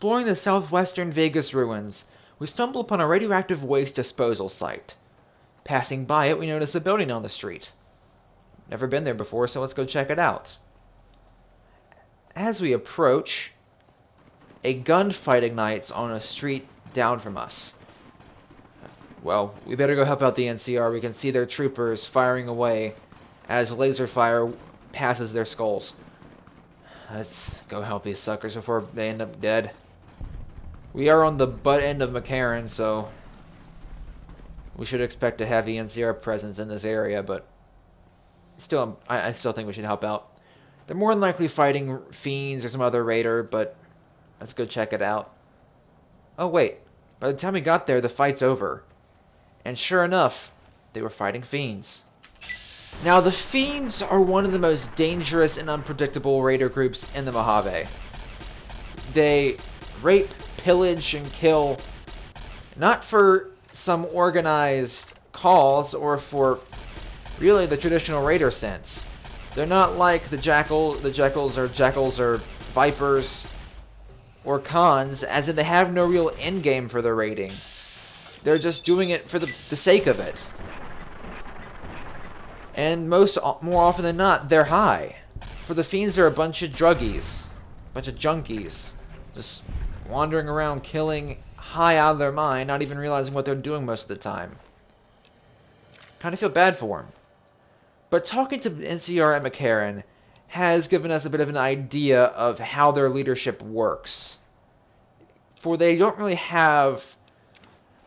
exploring the southwestern Vegas ruins, we stumble upon a radioactive waste disposal site. Passing by it, we notice a building on the street. Never been there before, so let's go check it out. As we approach, a gunfight ignites on a street down from us. Well, we better go help out the NCR. We can see their troopers firing away as laser fire passes their skulls. Let's go help these suckers before they end up dead. We are on the butt end of McCarran, so we should expect to have the NCR presence in this area, but still, I still think we should help out. They're more than likely fighting fiends or some other raider, but let's go check it out. Oh wait, by the time we got there, the fight's over. And sure enough, they were fighting fiends. Now, the fiends are one of the most dangerous and unpredictable raider groups in the Mojave. They rape, pillage, and kill, not for some organized cause or for really the traditional raider sense. They're not like the jackals or vipers or cons, as in they have no real end game for their raiding. They're just doing it for the sake of it. And more often than not, they're high. For the fiends, they're a bunch of druggies, a bunch of junkies, just wandering around killing high out of their mind, not even realizing what they're doing most of the time. Kind of feel bad for them. But talking to NCR at McCarran has given us a bit of an idea of how their leadership works. For they don't really have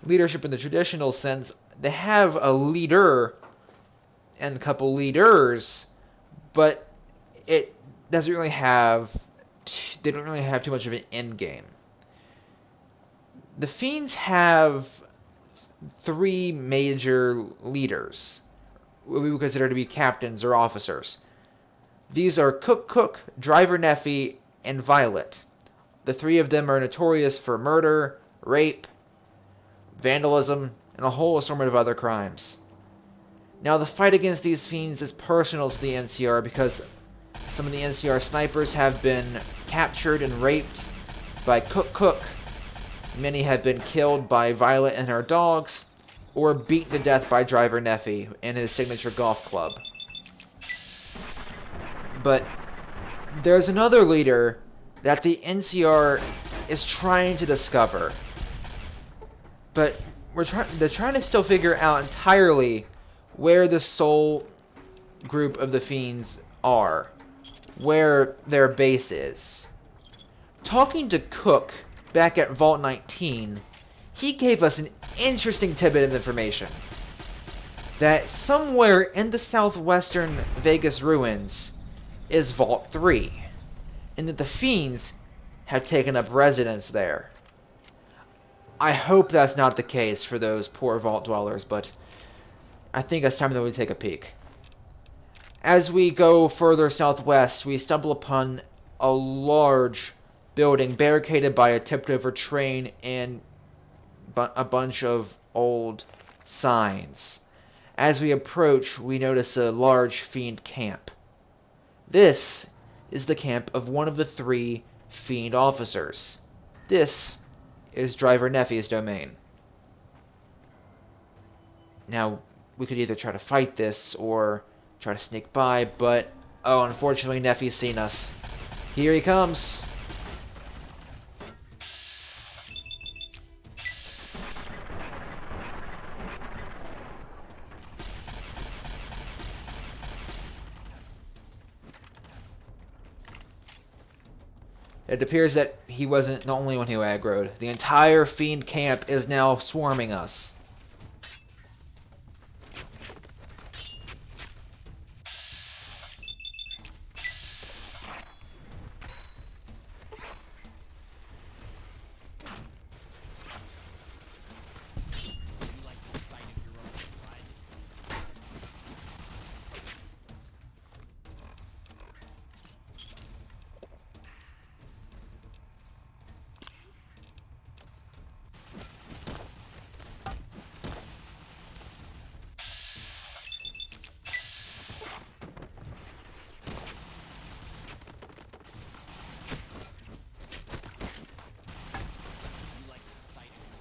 leadership in the traditional sense. They have a leader and a couple leaders, but it doesn't really have. They don't really have too much of an end game. The Fiends have three major leaders, what we would consider to be captains or officers. These are Cook, Driver Neffy, and Violet. The three of them are notorious for murder, rape, vandalism, and a whole assortment of other crimes. Now, the fight against these fiends is personal to the NCR because some of the NCR snipers have been captured and raped by Cook. Many have been killed by Violet and her dogs, or beaten to death by Driver Neffy in his signature golf club. But there's another leader that the NCR is trying to discover. But they're trying to still figure out entirely where the sole group of the Fiends are, where their base is. Talking to Cook back at Vault 19, he gave us an interesting tidbit of information. That somewhere in the southwestern Vegas ruins is Vault 3, and that the Fiends have taken up residence there. I hope that's not the case for those poor vault dwellers, but I think it's time that we take a peek. As we go further southwest, we stumble upon a large building barricaded by a tipped-over train and a bunch of old signs. As we approach, we notice a large fiend camp. This is the camp of one of the three fiend officers. This is Driver Neffy's domain. Now, we could either try to fight this or try to sneak by, but unfortunately Neffy's seen us. Here he comes. It appears that he wasn't the only one who aggroed. The entire fiend camp is now swarming us.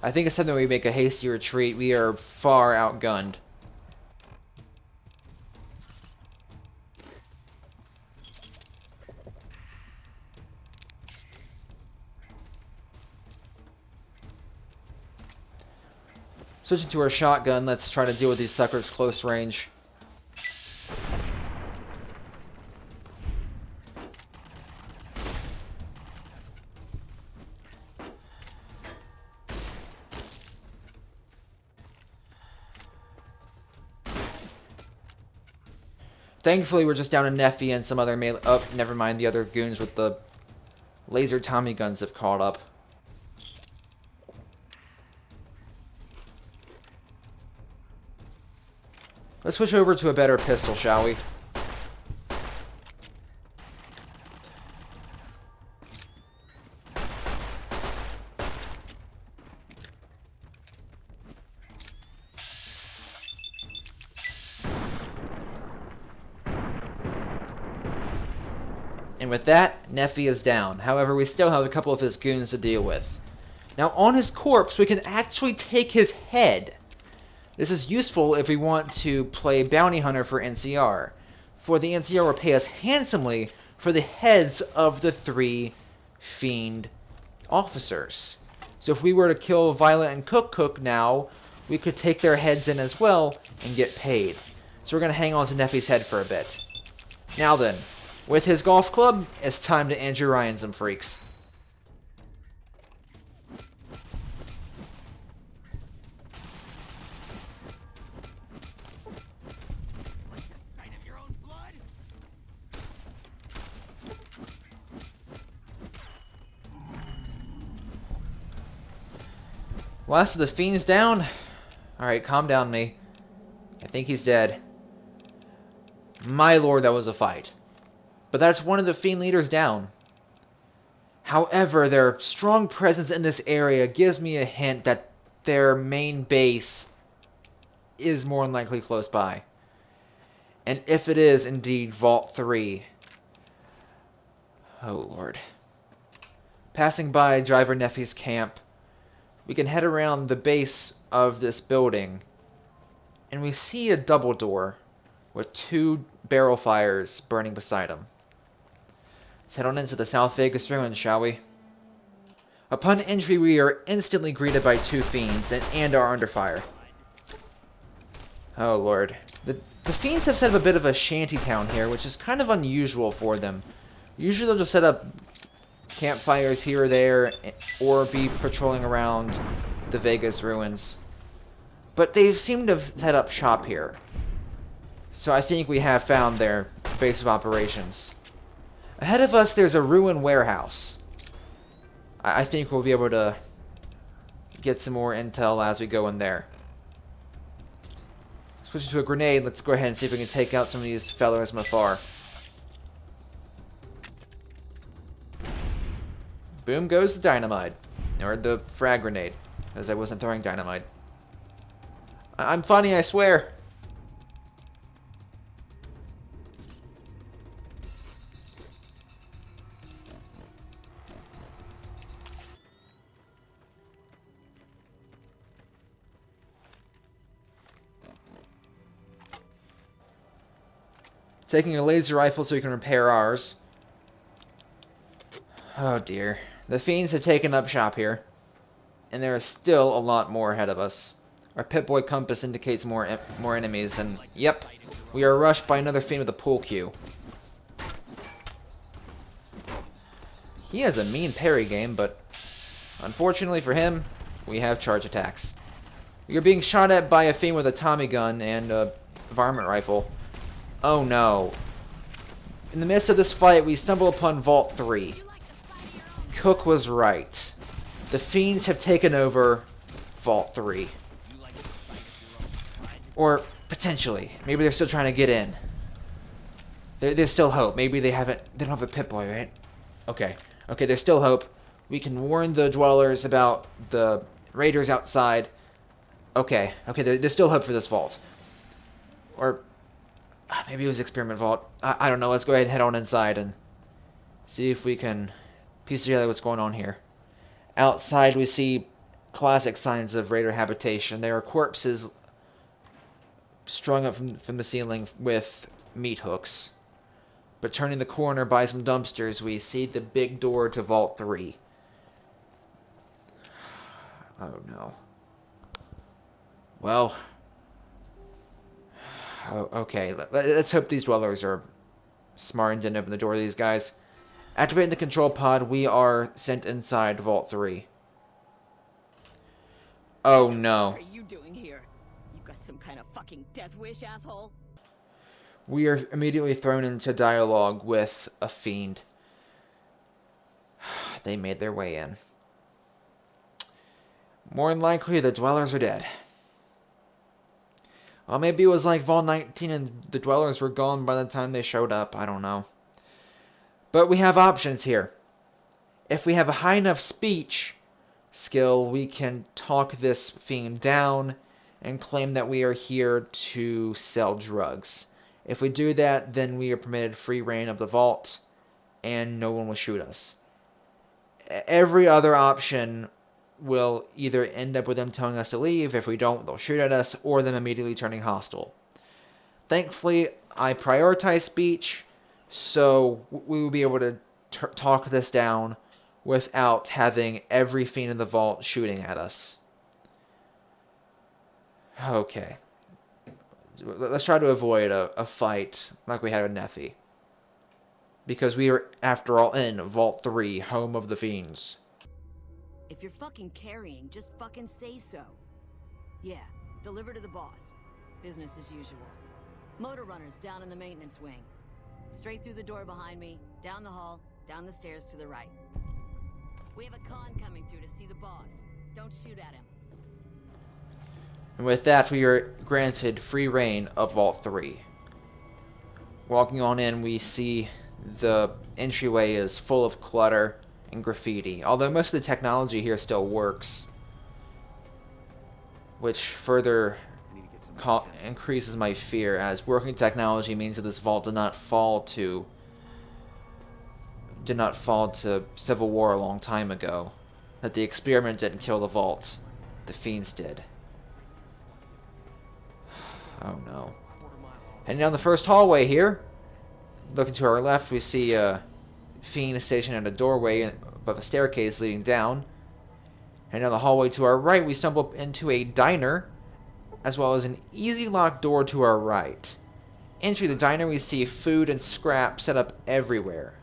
I think it's time that we make a hasty retreat. We are far outgunned. Switching to our shotgun, let's try to deal with these suckers close range. Thankfully, we're just down to Neffy and some other melee. Oh, never mind. The other goons with the laser Tommy guns have caught up. Let's switch over to a better pistol, shall we? And with that, Neffy is down. However, we still have a couple of his goons to deal with. Now, on his corpse, we can actually take his head. This is useful if we want to play Bounty Hunter for NCR. For the NCR will pay us handsomely for the heads of the 3 Fiend officers. So if we were to kill Violet and Cook now, we could take their heads in as well and get paid. So we're going to hang on to Neffy's head for a bit. Now then, with his golf club, it's time to Andrew Ryan some freaks. Last of the Fiends down. Alright, calm down, me. I think he's dead. My lord, that was a fight. But that's one of the Fiend leaders down. However, their strong presence in this area gives me a hint that their main base is more than likely close by. And if it is indeed Vault 3... oh lord. Passing by Driver Neffy's camp, we can head around the base of this building, and we see a double door with 2 barrel fires burning beside them. Let's head on into the South Vegas ruins, shall we? Upon entry, we are instantly greeted by 2 Fiends and are under fire. Oh lord. The Fiends have set up a bit of a shantytown here, which is kind of unusual for them. Usually they'll just set up campfires here or there, or be patrolling around the Vegas ruins. But they seem to have set up shop here. So I think we have found their base of operations. Ahead of us, there's a ruined warehouse. I think we'll be able to get some more intel as we go in there. Switching to a grenade, let's go ahead and see if we can take out some of these fellas from afar. Boom goes the dynamite. Or the frag grenade, as I wasn't throwing dynamite. I'm funny, I swear. Taking a laser rifle so we can repair ours. Oh dear. The Fiends have taken up shop here. And there is still a lot more ahead of us. Our Pip-Boy compass indicates more enemies, and yep, we are rushed by another Fiend with a pool cue. He has a mean parry game, but unfortunately for him, we have charge attacks. We are being shot at by a Fiend with a Tommy gun and a varmint rifle. Oh no. In the midst of this fight, we stumble upon Vault 3. Cook was right. The Fiends have taken over Vault 3. Or, potentially. Maybe they're still trying to get in. There's still hope. Maybe they don't have a Pip-Boy, right? Okay. Okay, there's still hope. We can warn the dwellers about the raiders outside. Okay. Okay, there's still hope for this vault. Or, maybe it was Experiment Vault. I don't know. Let's go ahead and head on inside and see if we can piece together what's going on here. Outside, we see classic signs of raider habitation. There are corpses strung up from the ceiling with meat hooks. But turning the corner by some dumpsters, we see the big door to Vault 3. Oh no. Well, okay, let's hope these dwellers are smart and didn't open the door to these guys. Activating the control pod, we are sent inside Vault 3. Oh no. What are you doing here? You got some kind of fucking death wish, asshole? We are immediately thrown into dialogue with a fiend. They made their way in. More than likely, the dwellers are dead. Well, maybe it was like Vault 19 and the dwellers were gone by the time they showed up. I don't know. But we have options here. If we have a high enough speech skill, we can talk this fiend down and claim that we are here to sell drugs. If we do that, then we are permitted free reign of the vault, and no one will shoot us. Every other option will either end up with them telling us to leave. If we don't, they'll shoot at us, or them immediately turning hostile. Thankfully, I prioritize speech, so we will be able to talk this down without having every fiend in the vault shooting at us. Okay. Let's try to avoid a fight like we had with Nephi. Because we are, after all, in Vault 3, home of the fiends. If you're fucking carrying, just fucking say so. Yeah, deliver to the boss. Business as usual. Motor runners down in the maintenance wing. Straight through the door behind me, down the hall, down the stairs to the right. We have a con coming through to see the boss. Don't shoot at him. And with that, we are granted free reign of Vault 3. Walking on in, we see the entryway is full of clutter and graffiti, although most of the technology here still works, which further increases my fear, as working technology means that this vault did not fall to civil war a long time ago, that the experiment didn't kill the vault, the fiends did. Oh no. Heading down the first hallway here. Looking to our left, we see a fiend stationed at a doorway above a staircase leading down. Heading down the hallway to our right, we stumble into a diner, as well as an easy lock door to our right. Entering the diner, we see food and scrap set up everywhere.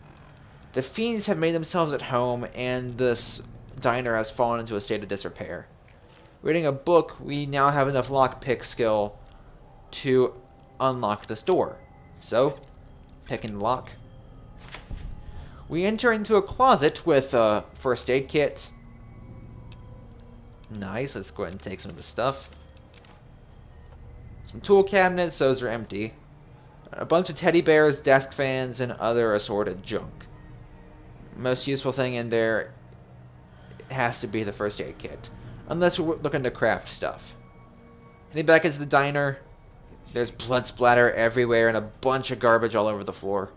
The fiends have made themselves at home, and this diner has fallen into a state of disrepair. Reading a book, we now have enough lockpick skill to unlock this door. So, picking the lock. We enter into a closet with a first aid kit. Nice, let's go ahead and take some of the stuff. Some tool cabinets, those are empty. A bunch of teddy bears, desk fans, and other assorted junk. Most useful thing in there has to be the first aid kit. Unless we're looking to craft stuff. Heading back into the diner. There's blood splatter everywhere and a bunch of garbage all over the floor.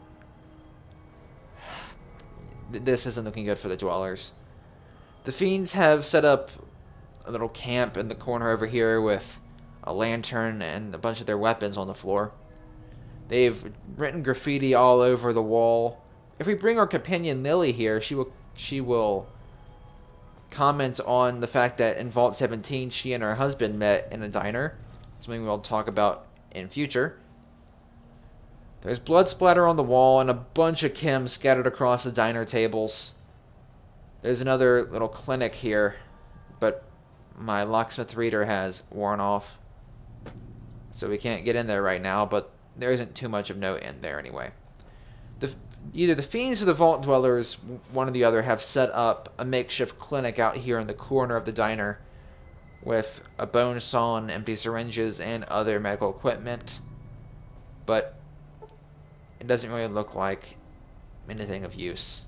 This isn't looking good for the dwellers. The fiends have set up a little camp in the corner over here with a lantern and a bunch of their weapons on the floor. They've written graffiti all over the wall. If we bring our companion Lily here, she will comment on the fact that in Vault 17 she and her husband met in a diner. Something we'll talk about in future. There's blood splatter on the wall and a bunch of chems scattered across the diner tables. There's another little clinic here, but my locksmith reader has worn off, so we can't get in there right now, but there isn't too much of note in there anyway. Either the fiends or the vault dwellers, one or the other, have set up a makeshift clinic out here in the corner of the diner with a bone saw and empty syringes and other medical equipment, but it doesn't really look like anything of use,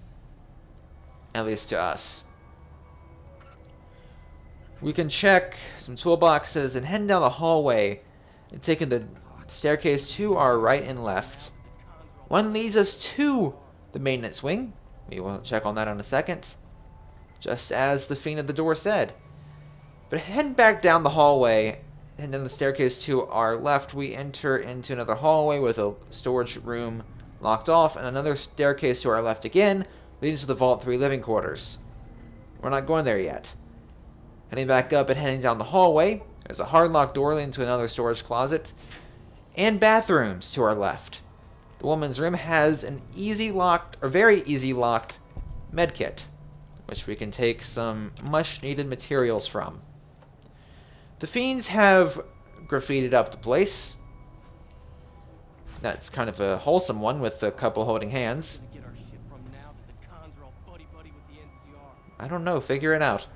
at least to us. We can check some toolboxes and head down the hallway and taking the staircase to our right and left. One leads us to the maintenance wing. We will check on that in a second, just as the fiend at the door said. But heading back down the hallway, and then the staircase to our left, we enter into another hallway with a storage room locked off, and another staircase to our left again, leading to the Vault 3 living quarters. We're not going there yet. Heading back up and heading down the hallway, there's a hard locked door leading to another storage closet, and bathrooms to our left. The woman's room has an easy locked, or very easy locked, medkit, which we can take some much needed materials from. The fiends have graffitied up the place. That's kind of a wholesome one with a couple holding hands. I don't know, figure it out.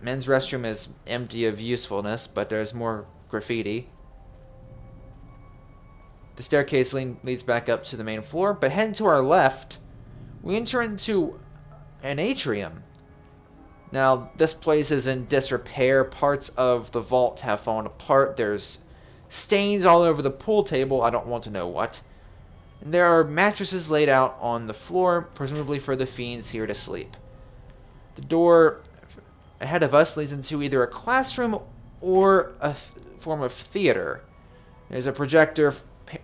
Men's restroom is empty of usefulness, but there's more graffiti. The staircase leads back up to the main floor, but heading to our left, we enter into an atrium. Now, this place is in disrepair. Parts of the vault have fallen apart. There's stains all over the pool table. I don't want to know what. And there are mattresses laid out on the floor, presumably for the fiends here to sleep. The door ahead of us leads into either a classroom or a form of theater. There's a projector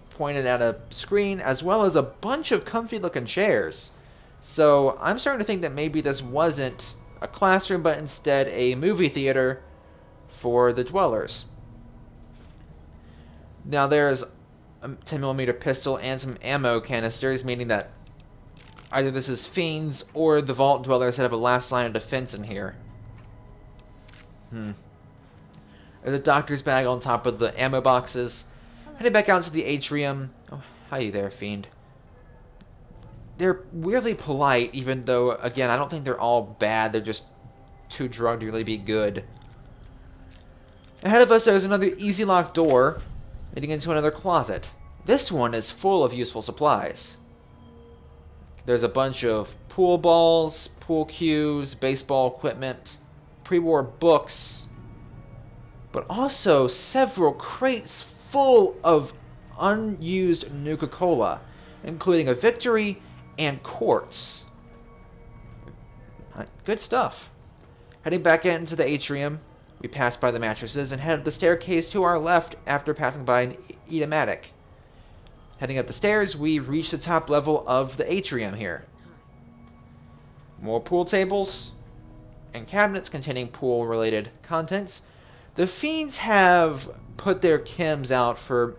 pointed at a screen, as well as a bunch of comfy-looking chairs. So I'm starting to think that maybe this wasn't a classroom, but instead a movie theater for the dwellers. Now there's a 10mm pistol and some ammo canisters, meaning that either this is fiends or the vault dwellers that have a last line of defense in here. There's a doctor's bag on top of the ammo boxes. Heading back out into the atrium. Oh, hi there, fiend. They're weirdly polite, even though, again, I don't think they're all bad. They're just too drugged to really be good. Ahead of us, there's another easy lock door leading into another closet. This one is full of useful supplies. There's a bunch of pool balls, pool cues, baseball equipment, pre-war books, but also several crates full of unused Nuka-Cola, including a Victory and quartz. Good stuff. Heading back into the atrium, we pass by the mattresses and head up the staircase to our left after passing by an eatomatic. Heading up the stairs, we reach the top level of the atrium here. More pool tables and cabinets containing pool-related contents. The fiends have put their chems out for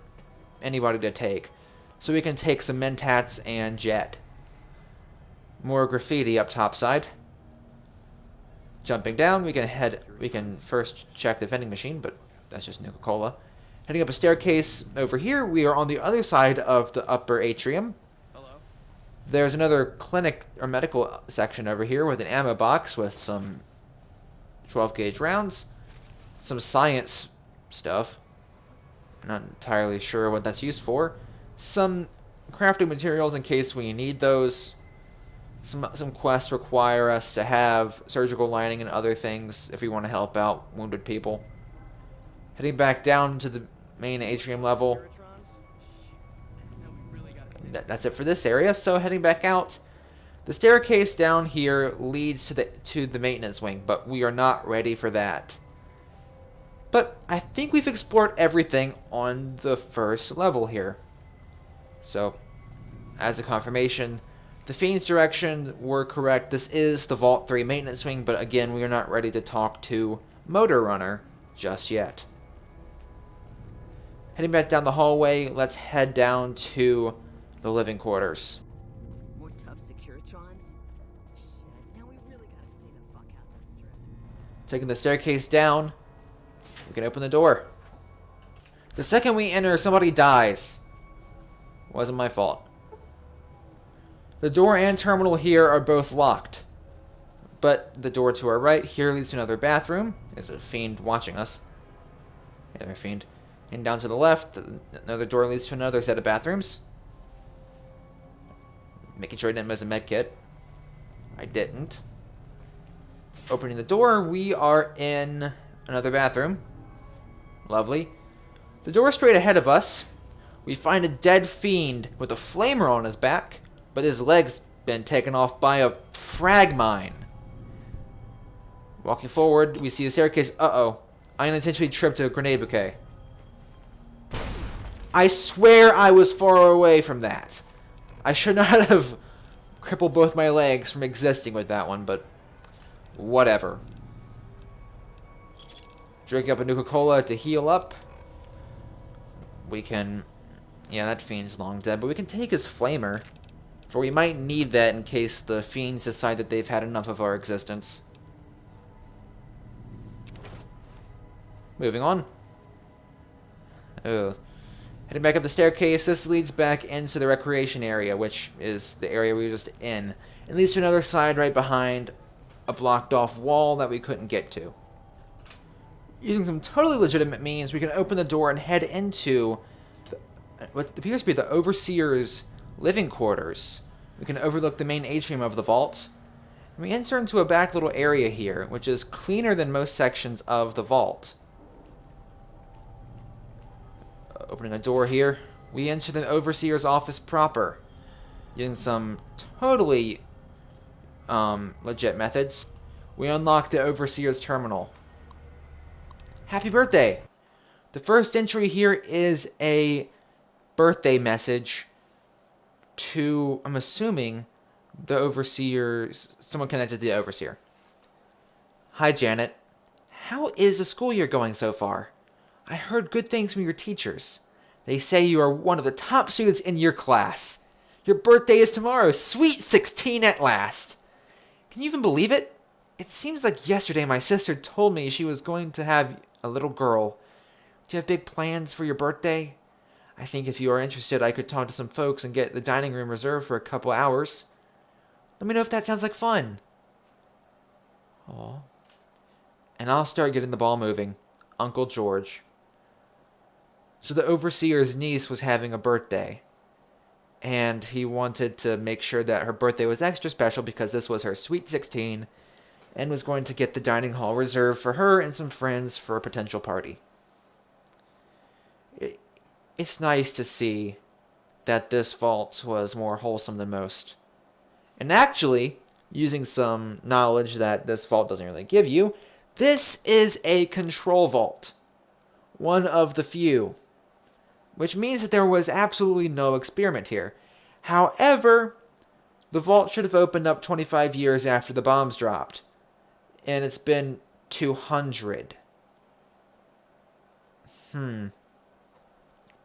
anybody to take, so we can take some mentats and jet. More graffiti up topside. Jumping down, we can first check the vending machine, but that's just Nuka-Cola. Heading up a staircase over here, we are on the other side of the upper atrium. Hello. There's another clinic or medical section over here with an ammo box with some 12-gauge rounds, some science stuff. Not entirely sure what that's used for. Some crafting materials in case we need those. Some quests require us to have surgical lining and other things if we want to help out wounded people. Heading back down to the main atrium level. That's it for this area. So heading back out, the staircase down here leads to the maintenance wing, but we are not ready for that. But I think we've explored everything on the first level here. So, as a confirmation, the Fiend's direction were correct. This is the Vault 3 maintenance wing, but again, we are not ready to talk to Motor Runner just yet. Heading back down the hallway, let's head down to the living quarters. More tough Securitrons? Shit, now we really gotta stay the fuck out of this strip. Taking the staircase down, we can open the door. The second we enter, somebody dies. Wasn't my fault. The door and terminal here are both locked. But the door to our right here leads to another bathroom. There's a fiend watching us. Yeah, there's a fiend. And down to the left, another door leads to another set of bathrooms. Making sure I didn't miss a med kit. I didn't. Opening the door, we are in another bathroom. Lovely. The door straight ahead of us, we find a dead fiend with a flamer on his back, but his leg's been taken off by a frag mine. Walking forward, we see a staircase. Uh-oh. I unintentionally tripped a grenade bouquet. I swear I was far away from that. I should not have crippled both my legs from existing with that one, but whatever. Drink up a Nuka-Cola to heal up. We can... Yeah, that fiend's long dead, but we can take his flamer. For we might need that in case the fiends decide that they've had enough of our existence. Moving on. Oh. Heading back up the staircase, this leads back into the recreation area, which is the area we were just in. It leads to another side right behind a blocked off wall that we couldn't get to. Using some totally legitimate means, we can open the door and head into what appears to be the Overseer's living quarters. We can overlook the main atrium of the vault. And we enter into a back little area here, which is cleaner than most sections of the vault. Opening a door here, we enter the Overseer's office proper. Using some totally legit methods, we unlock the Overseer's terminal. Happy birthday! The first entry here is a birthday message to, I'm assuming, the Overseer's, someone connected to the Overseer. Hi, Janet. How is the school year going so far? I heard good things from your teachers. They say you are one of the top students in your class. Your birthday is tomorrow. Sweet 16 at last. Can you even believe it? It seems like yesterday my sister told me she was going to have a little girl. Do you have big plans for your birthday? I think if you are interested, I could talk to some folks and get the dining room reserved for a couple hours. Let me know if that sounds like fun. Aw. And I'll start getting the ball moving. Uncle George. So the Overseer's niece was having a birthday. And he wanted to make sure that her birthday was extra special because this was her sweet 16 and was going to get the dining hall reserved for her and some friends for a potential party. It's nice to see that this vault was more wholesome than most. And actually, using some knowledge that this vault doesn't really give you, this is a control vault. One of the few. Which means that there was absolutely no experiment here. However, the vault should have opened up 25 years after the bombs dropped. And it's been 200.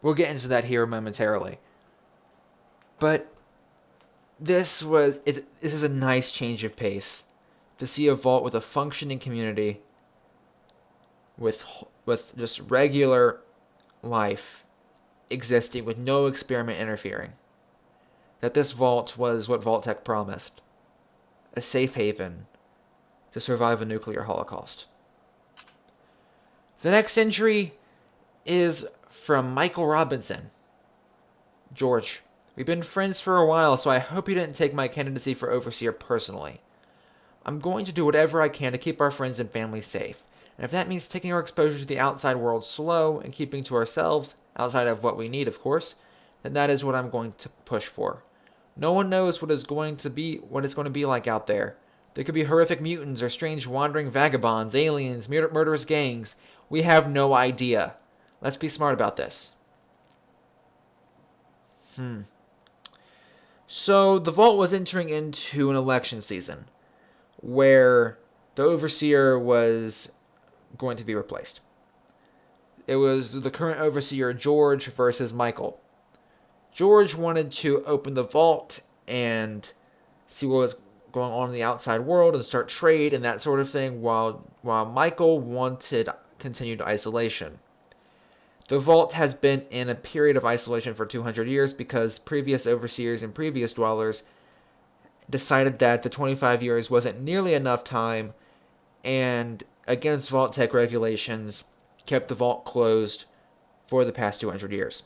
We'll get into that here momentarily. But this is a nice change of pace. To see a vault with a functioning community, with just regular life existing with no experiment interfering. That this vault was what Vault-Tec promised. A safe haven to survive a nuclear holocaust. The next entry is from Michael Robinson. George, we've been friends for a while, so I hope you didn't take my candidacy for Overseer personally. I'm going to do whatever I can to keep our friends and family safe. And if that means taking our exposure to the outside world slow and keeping to ourselves, outside of what we need, of course, then that is what I'm going to push for. No one knows what it's going to be like out there. There could be horrific mutants or strange wandering vagabonds, aliens, murderous gangs. We have no idea. Let's be smart about this. So the Vault was entering into an election season where the Overseer was going to be replaced. It was the current Overseer, George, versus Michael. George wanted to open the Vault and see what was going on in the outside world and start trade and that sort of thing, while Michael wanted continued isolation. The Vault has been in a period of isolation for 200 years because previous Overseers and previous Dwellers decided that the 25 years wasn't nearly enough time, and against Vault-Tec regulations, kept the Vault closed for the past 200 years.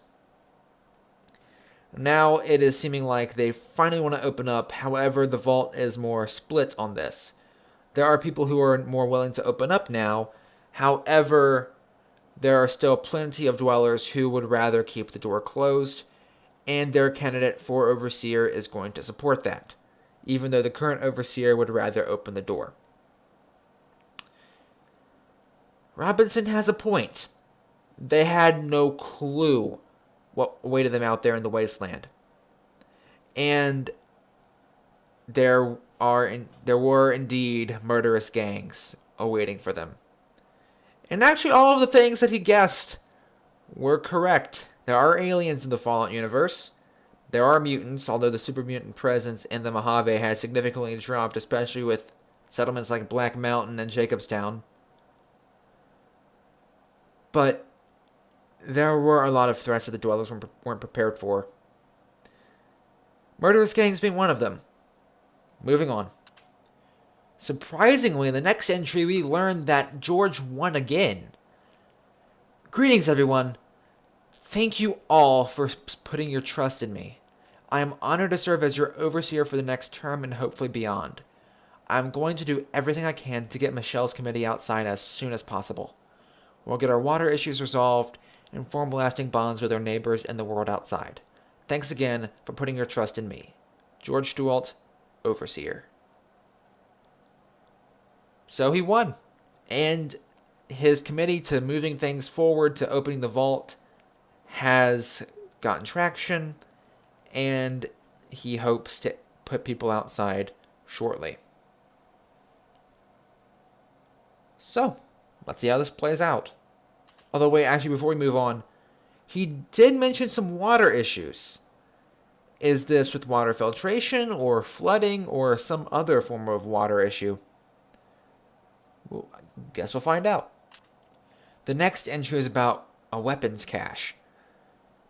Now it is seeming like they finally want to open up, however the Vault is more split on this. There are people who are more willing to open up now, however there are still plenty of Dwellers who would rather keep the door closed, and their candidate for Overseer is going to support that, even though the current Overseer would rather open the door. Robinson has a point. They had no clue what awaited them out there in the wasteland. And there were indeed murderous gangs awaiting for them. And actually all of the things that he guessed were correct. There are aliens in the Fallout universe. There are mutants, although the super mutant presence in the Mojave has significantly dropped, especially with settlements like Black Mountain and Jacobstown. But there were a lot of threats that the dwellers weren't prepared for. Murderous gangs being one of them. Moving on. Surprisingly, in the next entry, we learned that George won again. Greetings, everyone. Thank you all for putting your trust in me. I am honored to serve as your overseer for the next term and hopefully beyond. I am going to do everything I can to get Michelle's committee outside as soon as possible. We'll get our water issues resolved and form lasting bonds with our neighbors and the world outside. Thanks again for putting your trust in me. George Stewart, Overseer. So he won. And his committee to moving things forward to opening the vault has gotten traction, and he hopes to put people outside shortly. So, let's see how this plays out. Although, wait, actually, before we move on, he did mention some water issues. Is this with water filtration, or flooding, or some other form of water issue? Well, I guess we'll find out. The next entry is about a weapons cache.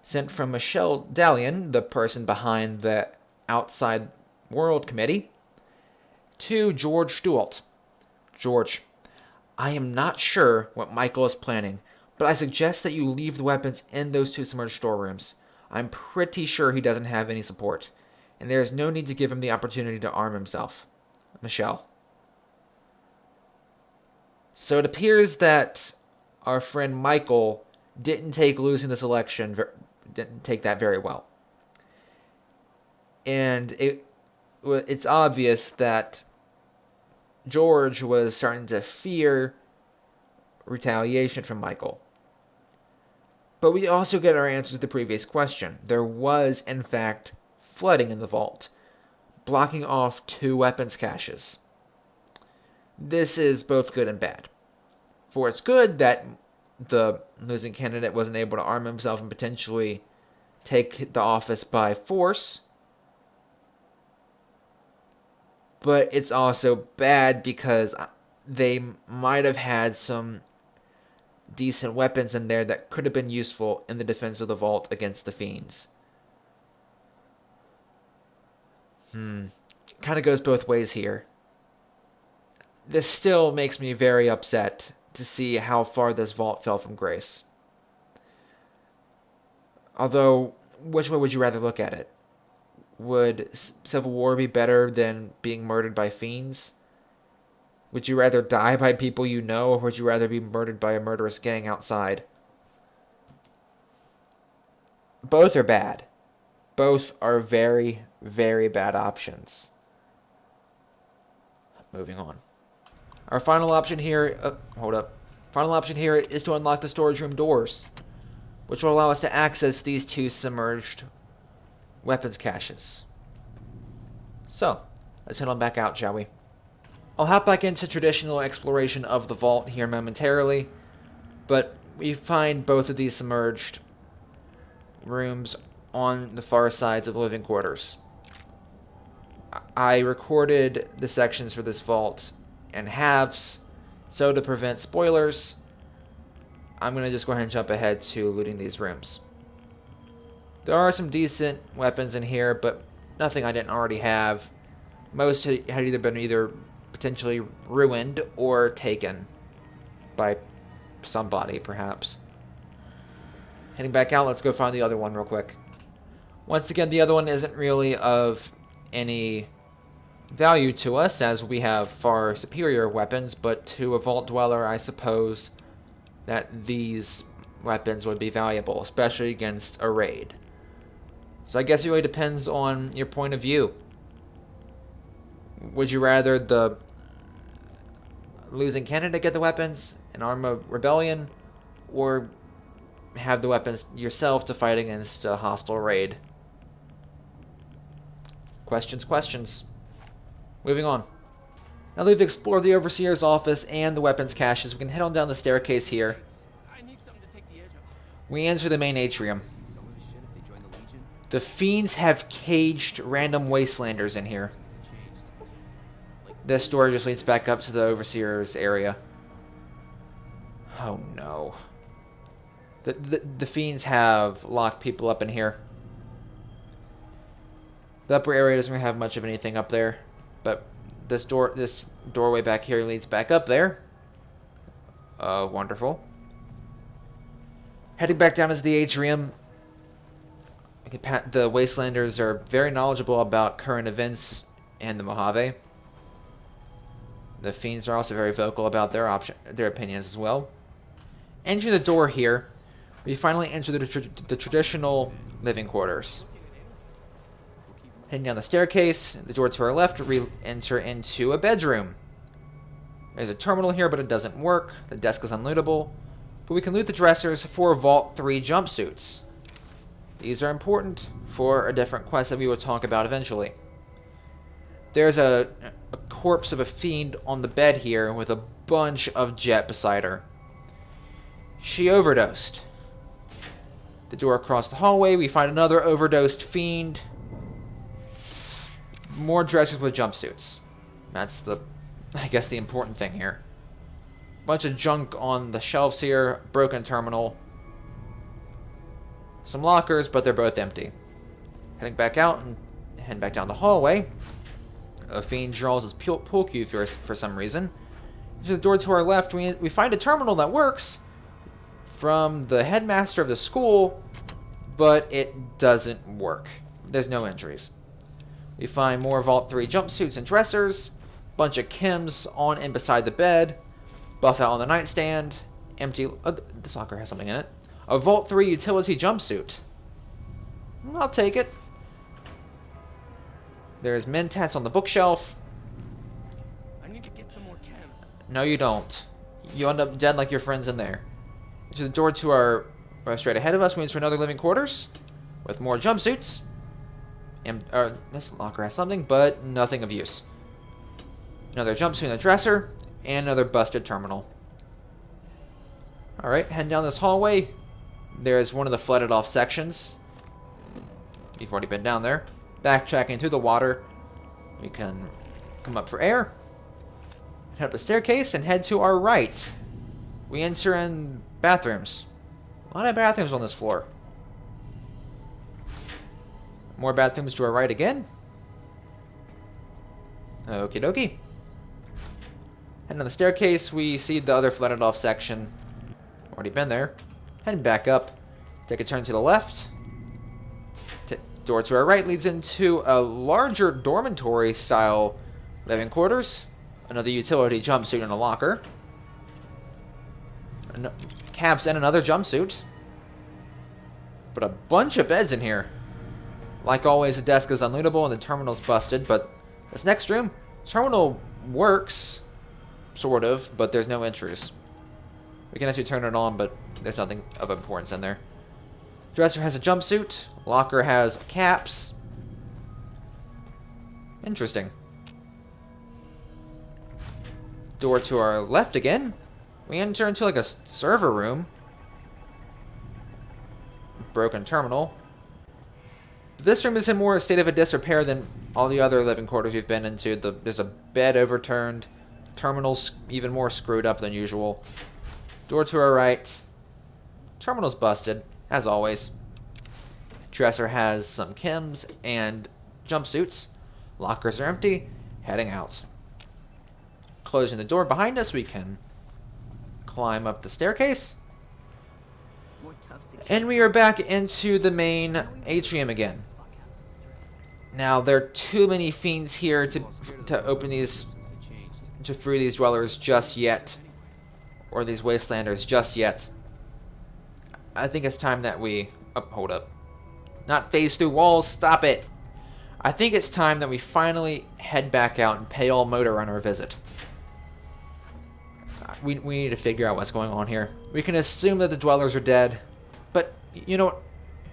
Sent from Michelle Dalian, the person behind the Outside World Committee, to George Stewart. George, I am not sure what Michael is planning, but I suggest that you leave the weapons in those two submerged storerooms. I'm pretty sure he doesn't have any support, and there is no need to give him the opportunity to arm himself. Michelle. So it appears that our friend Michael didn't take losing this election, didn't take that very well. And it's obvious that George was starting to fear retaliation from Michael. But we also get our answer to the previous question. There was, in fact, flooding in the vault, blocking off 2 weapons caches. This is both good and bad. For it's good that the losing candidate wasn't able to arm himself and potentially take the office by force. But it's also bad because they might have had some decent weapons in there that could have been useful in the defense of the vault against the fiends. Kind of goes both ways here. This still makes me very upset to see how far this vault fell from grace. Although, which way would you rather look at it? Would civil war be better than being murdered by fiends? Would you rather die by people you know, or would you rather be murdered by a murderous gang outside? Both are bad. Both are very, very bad options. Moving on. Our final option here... Final option here is to unlock the storage room doors, which will allow us to access these 2 submerged weapons caches. So, let's head on back out, shall we? I'll hop back into traditional exploration of the vault here momentarily, but we find both of these submerged rooms on the far sides of the living quarters. I recorded the sections for this vault in halves, so to prevent spoilers, I'm going to just go ahead and jump ahead to looting these rooms. There are some decent weapons in here, but nothing I didn't already have. Most had either been potentially ruined or taken by somebody, perhaps. Heading back out, let's go find the other one real quick. Once again, the other one isn't really of any value to us, as we have far superior weapons, but to a vault dweller, I suppose that these weapons would be valuable, especially against a raid. So I guess it really depends on your point of view. Would you rather the losing candidate get the weapons and arm a rebellion, or have the weapons yourself to fight against a hostile raid. Questions, questions. Moving on. Now that we've explored the Overseer's office and the weapons caches, we can head on down the staircase here. We enter the main atrium. The fiends have caged random wastelanders in here. This door just leads back up to the Overseer's area. Oh no. The fiends have locked people up in here. The upper area doesn't have much of anything up there, but this doorway back here leads back up there. Wonderful. Heading back down is the atrium. The Wastelanders are very knowledgeable about current events and the Mojave. The fiends are also very vocal about their opinions as well. Entering the door here, we finally enter the traditional living quarters. Heading down the staircase, the door to our left, we enter into a bedroom. There's a terminal here, but it doesn't work. The desk is unlootable. But we can loot the dressers for Vault 3 jumpsuits. These are important for a different quest that we will talk about eventually. There's a corpse of a fiend on the bed here with a bunch of jet beside her. She overdosed. The door across the hallway, we find another overdosed fiend. More dressers with jumpsuits. That's I guess the important thing here. Bunch of junk on the shelves here. Broken terminal. Some lockers, but they're both empty. Heading back out and heading back down the hallway. A fiend draws his pool cue for some reason. To the door to our left, we find a terminal that works from the headmaster of the school, but it doesn't work. There's no entries. We find more Vault 3 jumpsuits and dressers, bunch of chems on and beside the bed, buff out on the nightstand, empty. This locker has something in it. A Vault 3 utility jumpsuit. I'll take it. There's mentats on the bookshelf. I need to get some more chems. No, you don't. You end up dead like your friends in there. To the door to our straight ahead of us, we enter another living quarters with more jumpsuits. And this locker has something, but nothing of use. Another jumpsuit in the dresser, and another busted terminal. Alright, heading down this hallway. There's one of the flooded off sections. You've already been down there. Backtracking through the water. We can come up for air. Head up the staircase and head to our right. We enter in bathrooms. A lot of bathrooms on this floor. More bathrooms to our right again. Okie dokie. Heading on the staircase, we see the other flooded off section. Already been there. Heading back up. Take a turn to the left. Door to our right leads into a larger dormitory style living quarters. Another utility jumpsuit and a locker. Caps and another jumpsuit. But a bunch of beds in here. Like always, the desk is unlootable and the terminal's busted, but this next room, terminal works, sort of, but there's no entries. We can actually turn it on, but there's nothing of importance in there. Dresser has a jumpsuit. Locker has caps. Interesting. Door to our left again. We enter into like a server room. Broken terminal. This room is in more a state of a disrepair than all the other living quarters we've been into. There's a bed overturned. Terminal's even more screwed up than usual. Door to our right. Terminal's busted, as always. Dresser has some chems and jumpsuits. Lockers are empty. Heading out. Closing the door behind us, we can climb up the staircase. And we are back into the main atrium again. Now, there are too many fiends here to open these, to free these dwellers just yet. Or these wastelanders just yet. I think it's time that we... Oh, hold up. Not phase through walls, stop it! I think it's time that we finally head back out and pay all Motor Runner a visit. we need to figure out what's going on here. We can assume that the dwellers are dead, but you know what?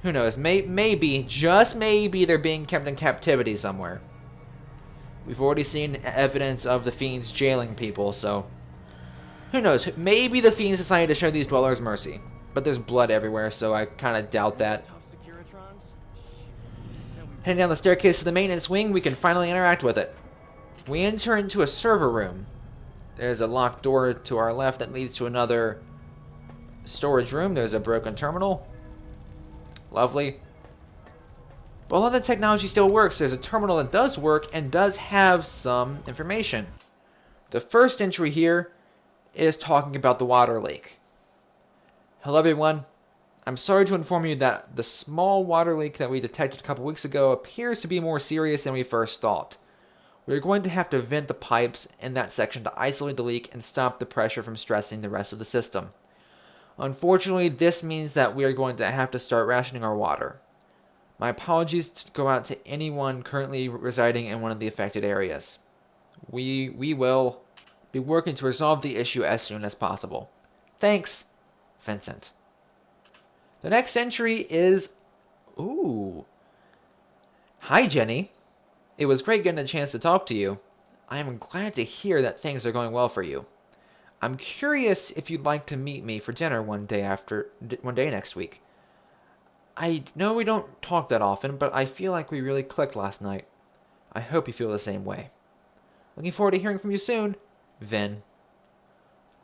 Who knows? Maybe, just maybe, they're being kept in captivity somewhere. We've already seen evidence of the fiends jailing people, so who knows? Maybe the fiends decided to show these dwellers mercy, but there's blood everywhere, so I kind of doubt that. Heading down the staircase to the maintenance wing, we can finally interact with it. We enter into a server room. There's a locked door to our left that leads to another storage room. There's a broken terminal. Lovely. But a lot of the technology still works. There's a terminal that does work and does have some information. The first entry here is talking about the water leak. Hello everyone. I'm sorry to inform you that the small water leak that we detected a couple weeks ago appears to be more serious than we first thought. We're going to have to vent the pipes in that section to isolate the leak and stop the pressure from stressing the rest of the system. Unfortunately, this means that we are going to have to start rationing our water. My apologies go out to anyone currently residing in one of the affected areas. We will be working to resolve the issue as soon as possible. Thanks, Vincent. The next entry is... Ooh. Hi, Jenny. It was great getting a chance to talk to you. I am glad to hear that things are going well for you. I'm curious if you'd like to meet me for dinner one day next week. I know we don't talk that often, but I feel like we really clicked last night. I hope you feel the same way. Looking forward to hearing from you soon, Vin.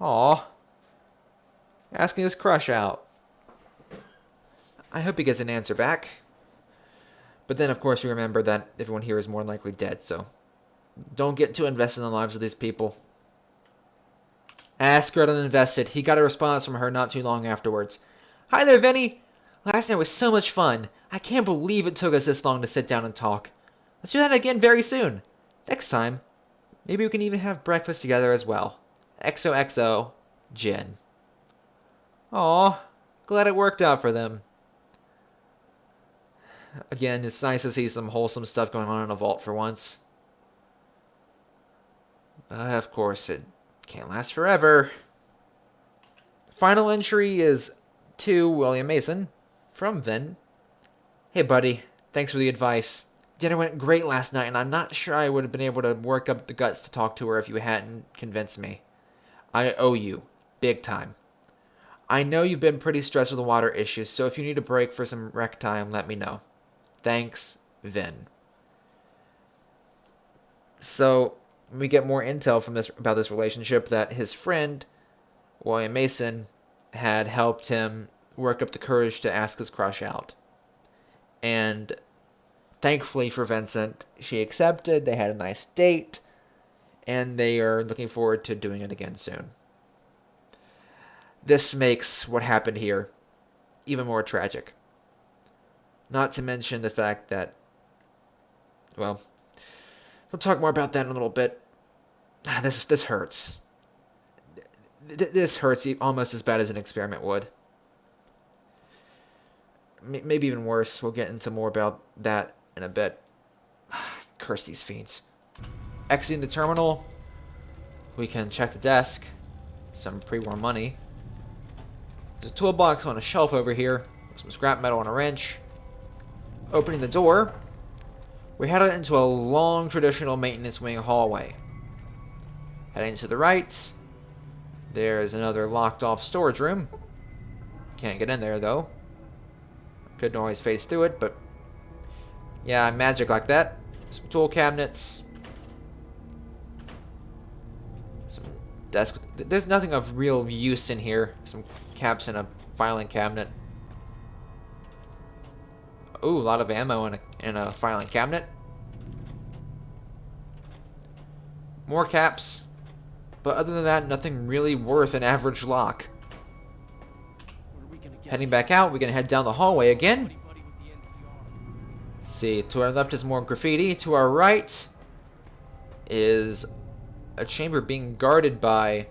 Aw. Asking his crush out. I hope he gets an answer back. But then, of course, we remember that everyone here is more than likely dead, so don't get too invested in the lives of these people. Ask her uninvested. He got a response from her not too long afterwards. Hi there, Vinny. Last night was so much fun. I can't believe it took us this long to sit down and talk. Let's do that again very soon. Next time, maybe we can even have breakfast together as well. XOXO, Jen. Aw, glad it worked out for them. Again, it's nice to see some wholesome stuff going on in a vault for once. But of course, it can't last forever. Final entry is to William Mason from Vin. Hey buddy, thanks for the advice. Dinner went great last night, and I'm not sure I would have been able to work up the guts to talk to her if you hadn't convinced me. I owe you, big time. I know you've been pretty stressed with the water issues, so if you need a break for some rec time, let me know. Thanks, Vin. So, we get more intel from about this relationship that his friend, William Mason, had helped him work up the courage to ask his crush out. And thankfully for Vincent, she accepted, they had a nice date, and they are looking forward to doing it again soon. This makes what happened here even more tragic. Not to mention the fact that, well, we'll talk more about that in a little bit. This hurts. This hurts almost as bad as an experiment would. Maybe even worse. We'll get into more about that in a bit. Curse these fiends. Exiting the terminal, we can check the desk. Some pre-war money. There's a toolbox on a shelf over here. Some scrap metal and a wrench. Opening the door, we head out into a long traditional maintenance wing hallway. Heading to the right, there's another locked off storage room. Can't get in there though. Couldn't always phase through it, but yeah, magic like that. Some tool cabinets. Some desk. There's nothing of real use in here. Some caps in a filing cabinet. Ooh, a lot of ammo in a filing cabinet. More caps. But other than that, nothing really worth an average lock. Heading back out, we can head down the hallway again. See, to our left is more graffiti. To our right is a chamber being guarded by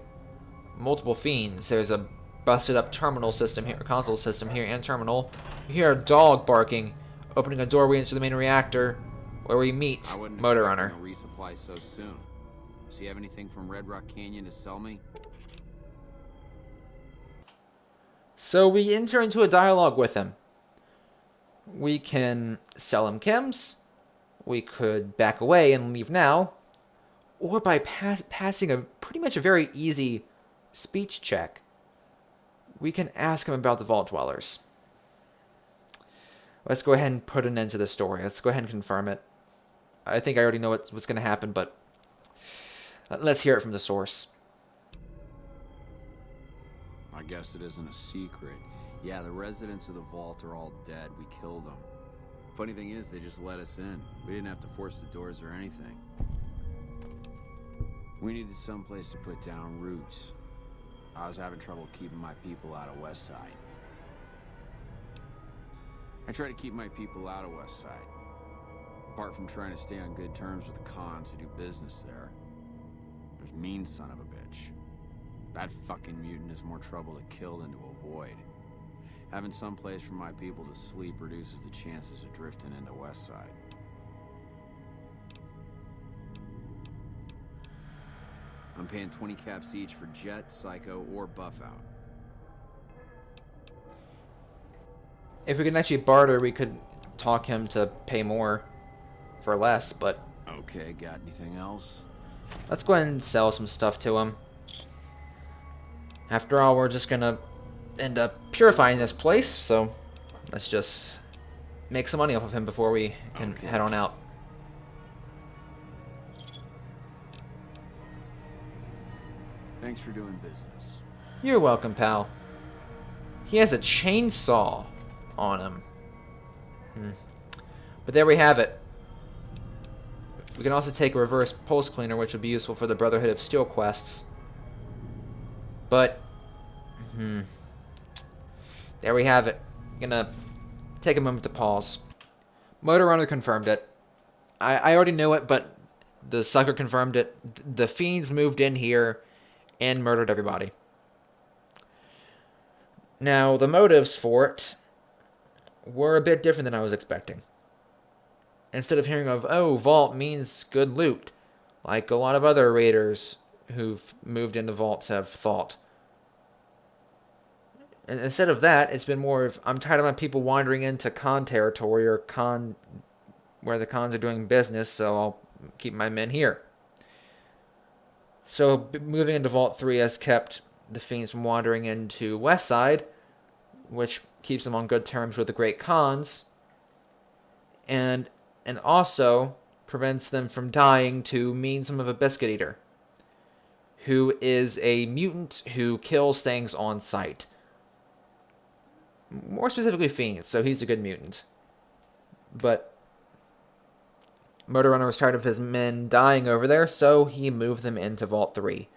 multiple fiends. There's a busted up terminal system here, console system here, and terminal. You hear a dog barking, opening a doorway into the main reactor, where we meet Motor Runner. Resupply so soon. Does he have anything from Red Rock Canyon to sell me? So we enter into a dialogue with him. We can sell him chems, we could back away and leave now, or by passing a pretty much a very easy speech check, we can ask him about the Vault Dwellers. Let's go ahead and put an end to the story. Let's go ahead and confirm it. I think I already know what's going to happen, but let's hear it from the source. I guess it isn't a secret. Yeah, the residents of the vault are all dead. We killed them. Funny thing is, they just let us in. We didn't have to force the doors or anything. We needed someplace to put down roots. I was having trouble keeping my people out of West Side. I try to keep my people out of West Side. Apart from trying to stay on good terms with the cons who do business there. There's mean son of a bitch. That fucking mutant is more trouble to kill than to avoid. Having some place for my people to sleep reduces the chances of drifting into West Side. I'm paying 20 caps each for Jet, Psycho, or Buff Out. If we can actually barter, we could talk him to pay more for less, but... Okay, got anything else? Let's go ahead and sell some stuff to him. After all, we're just gonna end up purifying this place, so let's just make some money off of him before we can head on out. Thanks for doing business. You're welcome, pal. He has a chainsaw on him. But there we have it. We can also take a reverse pulse cleaner, which would be useful for the Brotherhood of Steel quests. But, there we have it. Gonna take a moment to pause. Motor Runner confirmed it. I already knew it, but the sucker confirmed it. The fiends moved in here and murdered everybody. Now, the motives for it were a bit different than I was expecting. Instead of hearing of, oh, Vault means good loot, like a lot of other raiders who've moved into Vaults have thought. And instead of that, it's been more of, I'm tired of my people wandering into con territory or con where the cons are doing business, so I'll keep my men here. So moving into Vault 3 has kept the fiends from wandering into West Side, which keeps them on good terms with the great cons, and also prevents them from dying to mean some of a biscuit eater, who is a mutant who kills things on sight. More specifically fiends, so he's a good mutant. But Motor Runner was tired of his men dying over there, so he moved them into Vault 3.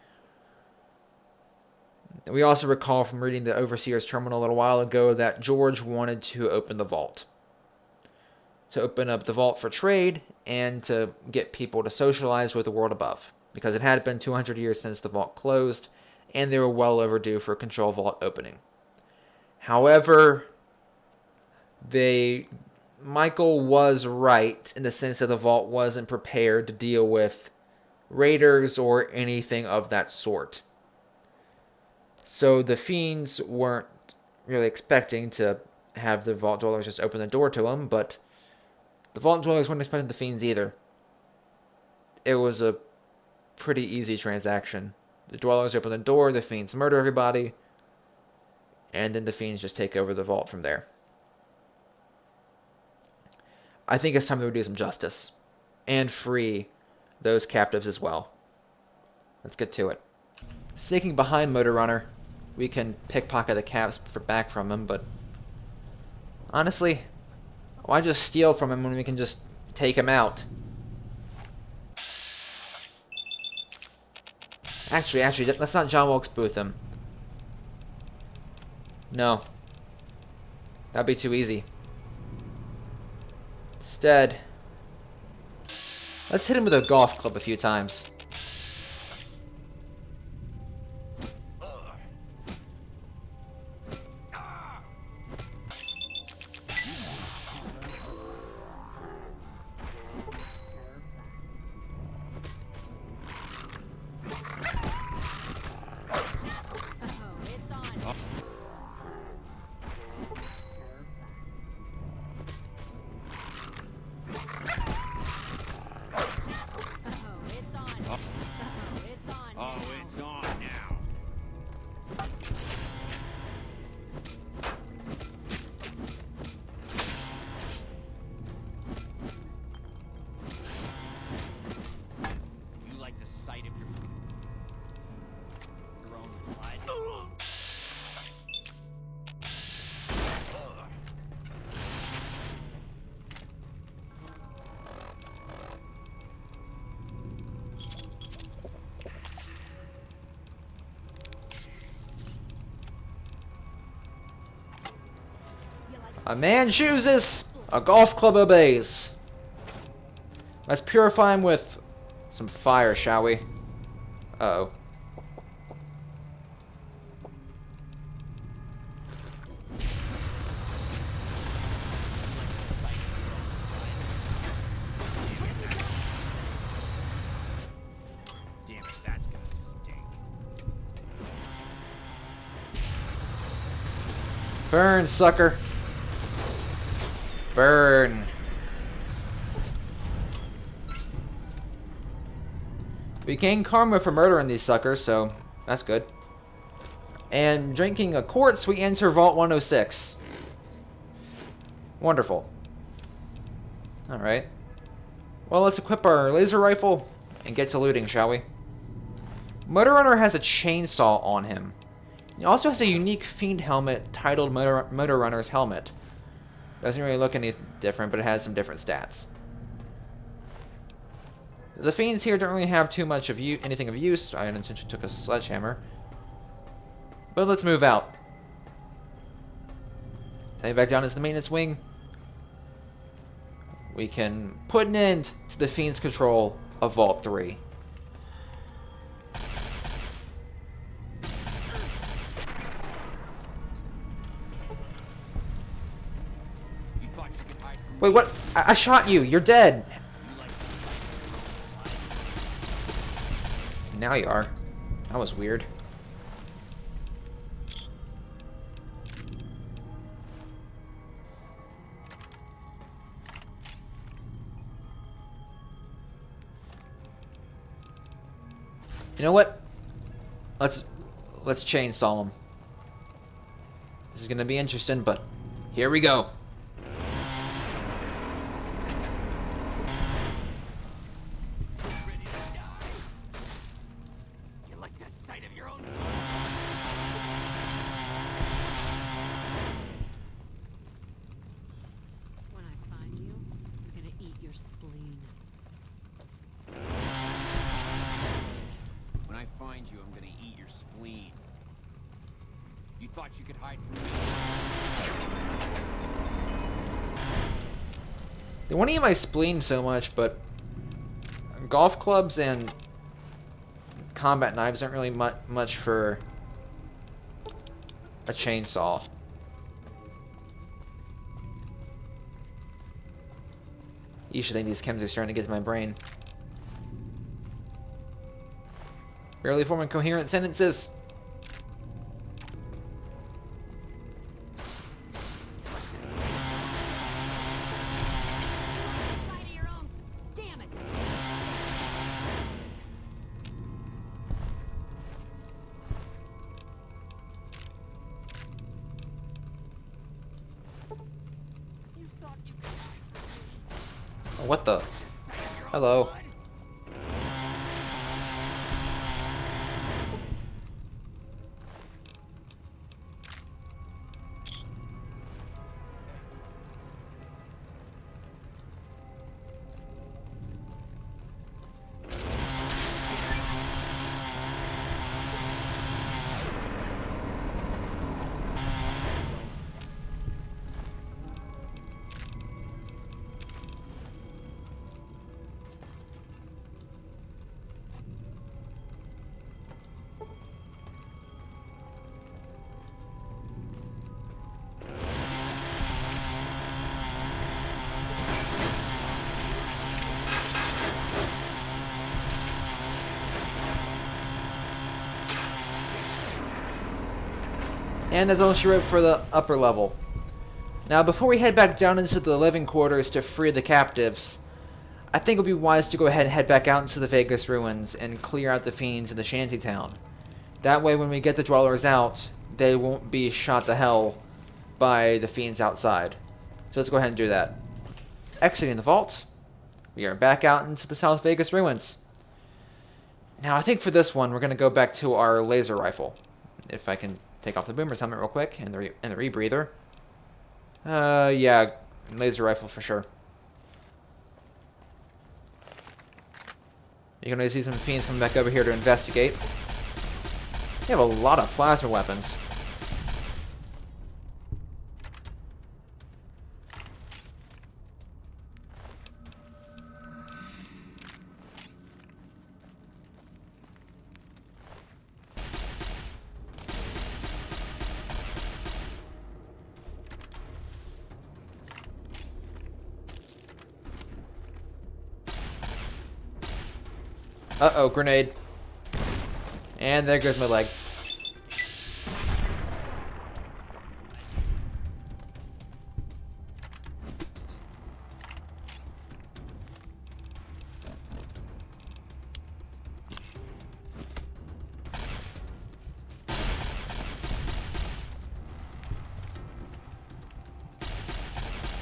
We also recall from reading the Overseer's Terminal a little while ago that George wanted to open the vault. To open up the vault for trade and to get people to socialize with the world above. Because it had been 200 years since the vault closed, and they were well overdue for a control vault opening. However, Michael was right in the sense that the vault wasn't prepared to deal with raiders or anything of that sort. So the fiends weren't really expecting to have the Vault Dwellers just open the door to them, but the Vault Dwellers weren't expecting the fiends either. It was a pretty easy transaction. The Dwellers open the door, the fiends murder everybody, and then the fiends just take over the vault from there. I think it's time to do some justice and free those captives as well. Let's get to it. Sneaking behind Motor Runner, we can pickpocket the caps back from him, but honestly, why just steal from him when we can just take him out? Actually, let's not John Wilkes Booth him. No. That'd be too easy. Instead, let's hit him with a golf club a few times. A man chooses, a golf club obeys. Let's purify him with some fire, shall we? Uh-oh. Damn it, that's gonna stink. Burn, sucker. Burn. We gain karma for murdering these suckers, so that's good. And drinking a quartz, we enter Vault 106. Wonderful. Alright. Well, let's equip our laser rifle and get to looting, shall we? Motor Runner has a chainsaw on him. He also has a unique fiend helmet titled Motor Runner's Helmet. Doesn't really look any different, but it has some different stats. The fiends here don't really have too much of anything of use. I unintentionally took a sledgehammer. But let's move out. Heading back down into the maintenance wing. We can put an end to the fiend's control of Vault 3. Wait, what? I shot you. You're dead. Now you are. That was weird. You know what? Let's chainsaw him. This is gonna be interesting, but here we go. Thought you could hide from me. They want to eat my spleen so much, but golf clubs and combat knives aren't really much for a chainsaw. You should think these chems are starting to get to my brain. Barely forming coherent sentences. What the? Hello. And that's all she wrote for the upper level. Now, before we head back down into the living quarters to free the captives, I think it would be wise to go ahead and head back out into the Vegas ruins and clear out the fiends in the shantytown. That way, when we get the dwellers out, they won't be shot to hell by the fiends outside. So let's go ahead and do that. Exiting the vault, we are back out into the South Vegas ruins. Now, I think for this one, we're going to go back to our laser rifle. If I can take off the boomer's helmet real quick, and the rebreather. Yeah, laser rifle for sure. You're going to see some fiends coming back over here to investigate. They have a lot of plasma weapons. Uh-oh, grenade. And there goes my leg.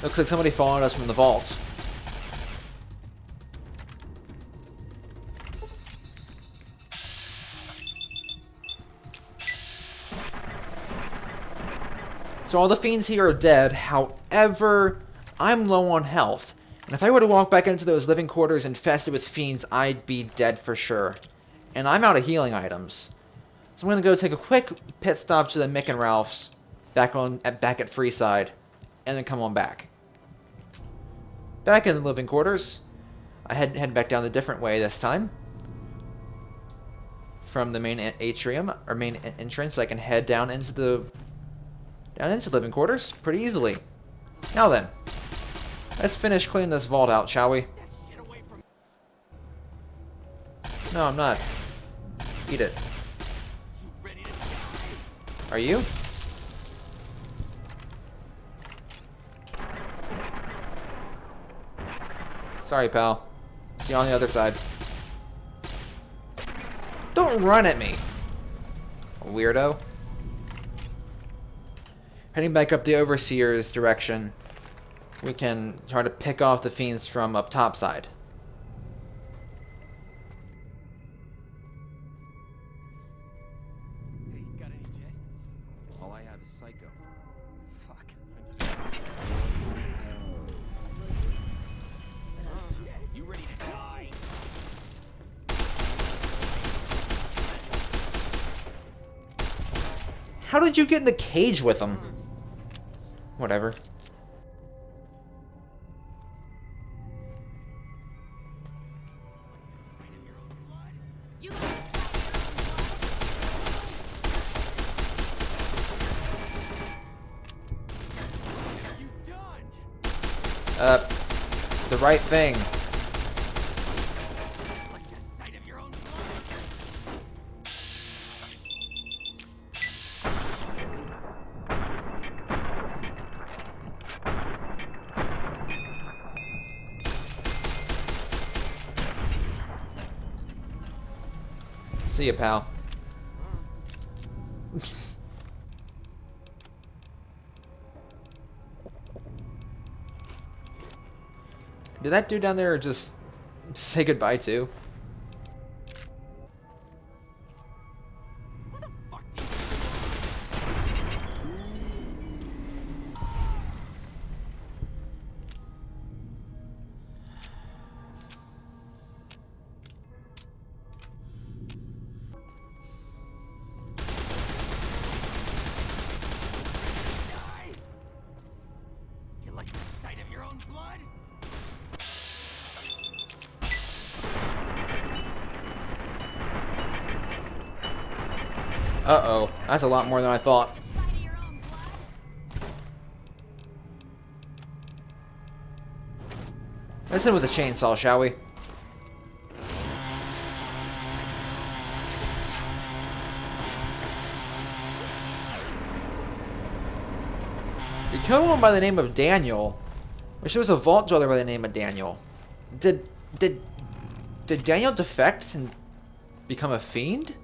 Looks like somebody followed us from the vault. So all the fiends here are dead, however, I'm low on health. And if I were to walk back into those living quarters infested with fiends, I'd be dead for sure. And I'm out of healing items. So I'm going to go take a quick pit stop to the Mick and Ralph's back at Freeside, and then come on back. Back in the living quarters, I head back down the different way this time. From the main atrium, or main entrance, I can head down into the living quarters pretty easily. Now then, let's finish cleaning this vault out, shall we? No, I'm not. Eat it. Are you? Sorry, pal. See you on the other side. Don't run at me, weirdo. Heading back up the Overseer's direction, we can try to pick off the fiends from up topside. Hey, got any jet? All I have is Psycho. Fuck. You ready to die? How did you get in the cage with them? Whatever. The right thing. See ya, pal. Did that dude down there just say goodbye too? You like the sight of your own blood? Uh-oh. That's a lot more than I thought. Let's hit with a chainsaw, shall we? You killed one by the name of Daniel. Wish there was a vault dweller by the name of Daniel. Did Daniel defect and become a fiend?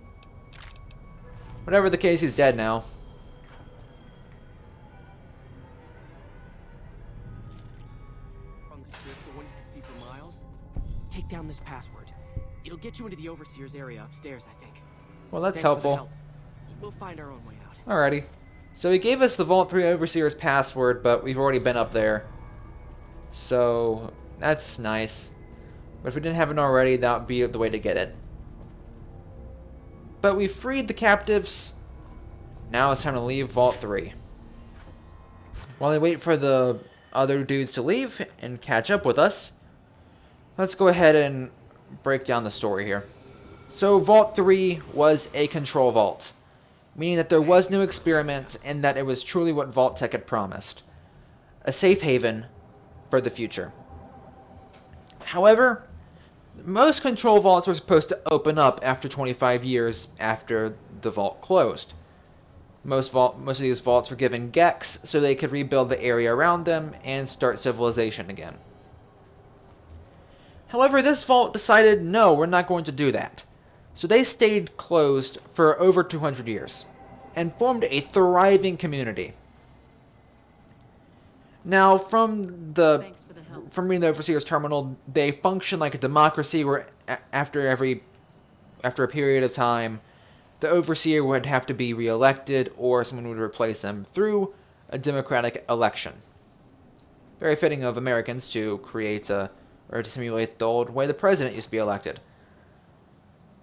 Whatever the case, he's dead now. The one you can see for miles. Take down this password. It'll get you into the Overseer's area upstairs, I think. Well, that's Thanks for the helpful. help. We'll find our own way out. Alrighty. So he gave us the Vault 3 Overseer's password, but we've already been up there. So that's nice. But if we didn't have it already, that would be the way to get it. But we freed the captives. Now it's time to leave Vault 3. While we wait for the other dudes to leave and catch up with us, let's go ahead and break down the story here. So Vault 3 was a control vault, meaning that there was no experiment and that it was truly what Vault Tech had promised. A safe haven for the future. However, Most control vaults were supposed to open up after 25 years after the vault closed. Most of these vaults were given Gex so they could rebuild the area around them and start civilization again. However, this vault decided, no, we're not going to do that. So they stayed closed for over 200 years and formed a thriving community. Now, from Thanks for the help. reading the Overseer's Terminal, they function like a democracy where after a period of time, the Overseer would have to be re-elected or someone would replace them through a democratic election. Very fitting of Americans to create or to simulate the old way the president used to be elected.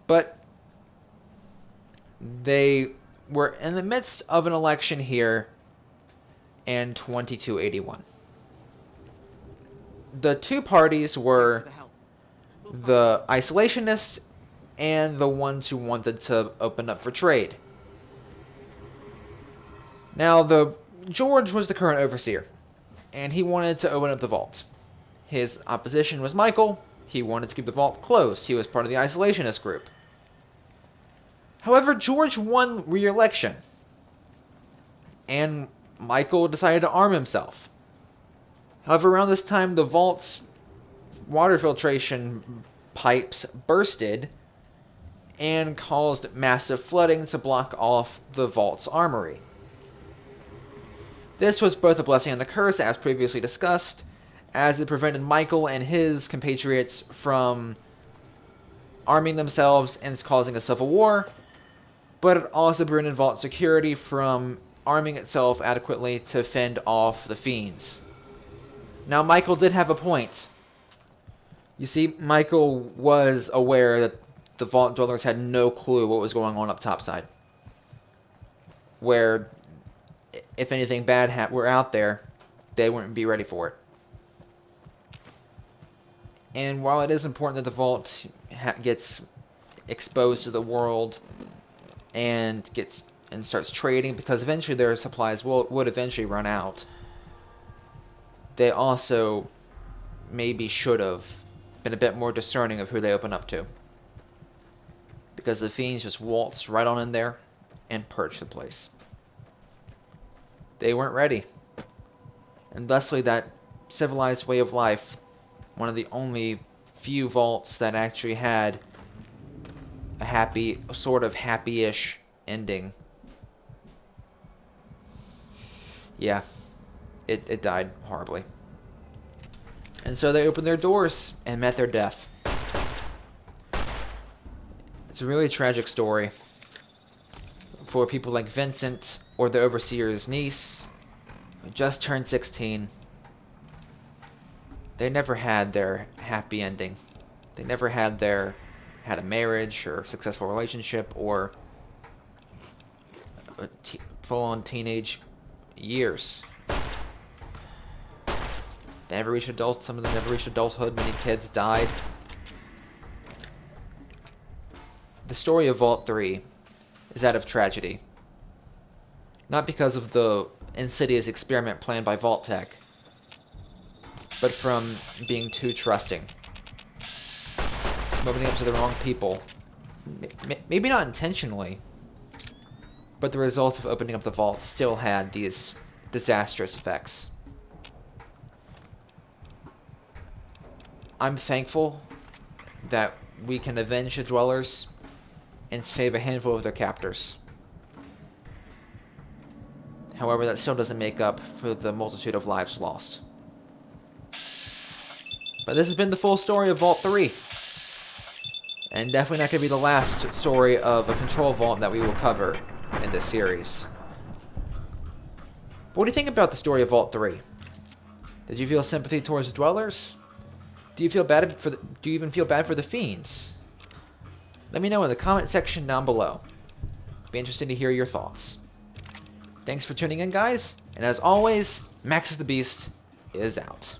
But they were in the midst of an election here in 2281. The two parties were the isolationists and the ones who wanted to open up for trade. Now, George was the current overseer, and he wanted to open up the vault. His opposition was Michael. He wanted to keep the vault closed. He was part of the isolationist group. However, George won re-election, and Michael decided to arm himself. However, around this time, the vault's water filtration pipes bursted and caused massive flooding to block off the vault's armory. This was both a blessing and a curse, as previously discussed, as it prevented Michael and his compatriots from arming themselves and causing a civil war, but it also prevented vault security from arming itself adequately to fend off the fiends. Now, Michael did have a point. You see, Michael was aware that the vault dwellers had no clue what was going on up topside. Where, if anything bad were out there, they wouldn't be ready for it. And while it is important that the vault gets exposed to the world and starts trading, because eventually their supplies would eventually run out, they also maybe should have been a bit more discerning of who they open up to. Because the fiends just waltzed right on in there and purged the place. They weren't ready. And thusly that civilized way of life, one of the only few vaults that actually had a happy-ish ending. Yeah, it died horribly. And so they opened their doors and met their death. It's a really tragic story for people like Vincent or the Overseer's niece, who just turned 16. They never had their happy ending. They never had a marriage or successful relationship or full-on teenage years. They never reached adults. Some of them never reached adulthood. Many kids died. The story of Vault 3 is that of tragedy. Not because of the insidious experiment planned by Vault-Tec, but from being too trusting. Opening up to the wrong people. Maybe not intentionally, but the results of opening up the vault still had these disastrous effects. I'm thankful that we can avenge the dwellers and save a handful of their captors. However, that still doesn't make up for the multitude of lives lost. But this has been the full story of Vault 3. And definitely not going to be the last story of a control vault that we will cover in this series. But what do you think about the story of Vault 3? Did you feel sympathy towards the dwellers? Do you even feel bad for the fiends? Let me know in the comment section down below. Be interested to hear your thoughts. Thanks for tuning in, guys, and as always, Maxusthebeast is out.